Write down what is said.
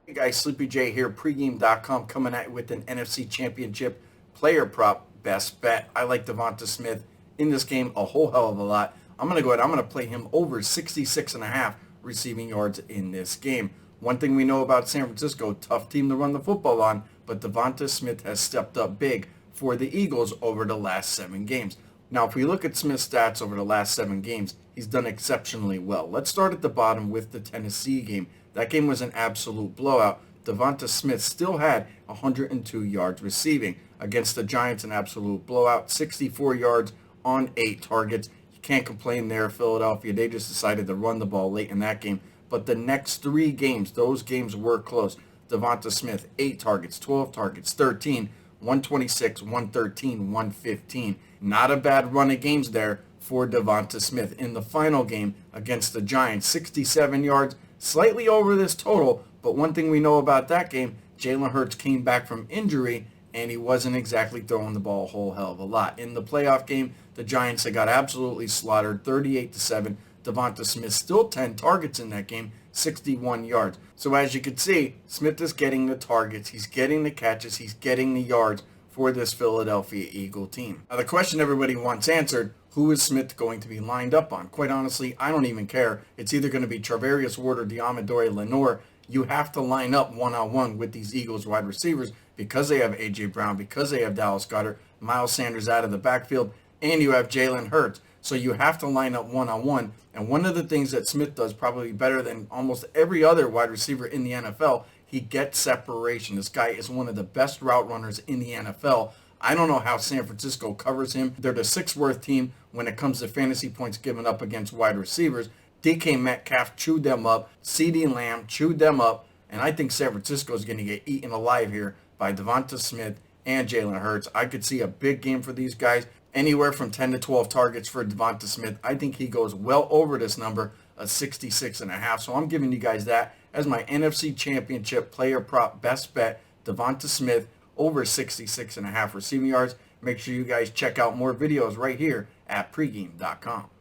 Hey guys, SleepyJ here, pregame.com, coming at you with an NFC Championship player prop best bet. I like Devonta Smith in this game a whole hell of a lot. I'm going to go ahead, I'm going to play him over 66.5 receiving yards in this game. One thing we know about San Francisco, tough team to run the football on, but Devonta Smith has stepped up big for the Eagles over the last 7 games. Now, if we look at Smith's stats over the last 7 games, he's done exceptionally well. Let's start at the bottom with the Tennessee game. That game was an absolute blowout. Devonta Smith still had 102 yards receiving. Against the Giants, an absolute blowout. 64 yards on 8 targets. You can't complain there, Philadelphia. They just decided to run the ball late in that game. But the next 3 games, those games were close. Devonta Smith, 8 targets, 12 targets, 13, 126, 113, 115. Not a bad run of games there for Devonta Smith. In the final game against the Giants, 67 yards, slightly over this total, but one thing we know about that game, Jalen Hurts came back from injury, and he wasn't exactly throwing the ball a whole hell of a lot. In the playoff game, the Giants got absolutely slaughtered, 38-7. Devonta Smith still 10 targets in that game, 61 yards. So as you can see, Smith is getting the targets, he's getting the catches, he's getting the yards for this Philadelphia Eagle team. Now the question everybody wants answered, who is Smith going to be lined up on? Quite honestly, I don't even care. It's either going to be Charvarius Ward or Deommodore Lenoir. You have to line up one-on-one with these Eagles wide receivers because they have A.J. Brown, because they have Dallas Goedert, Miles Sanders out of the backfield, and you have Jalen Hurts. So you have to line up one-on-one. And one of the things that Smith does probably better than almost every other wide receiver in the NFL, he gets separation. This guy is one of the best route runners in the NFL. I don't know how San Francisco covers him. They're the 6th worst team when it comes to fantasy points given up against wide receivers. DK Metcalf chewed them up. CeeDee Lamb chewed them up. And I think San Francisco is going to get eaten alive here by Devonta Smith and Jalen Hurts. I could see a big game for these guys. Anywhere from 10 to 12 targets for Devonta Smith. I think he goes well over this number of 66.5. So I'm giving you guys that as my NFC Championship player prop best bet. Devonta Smith over 66.5 receiving yards. Make sure you guys check out more videos right here at pregame.com.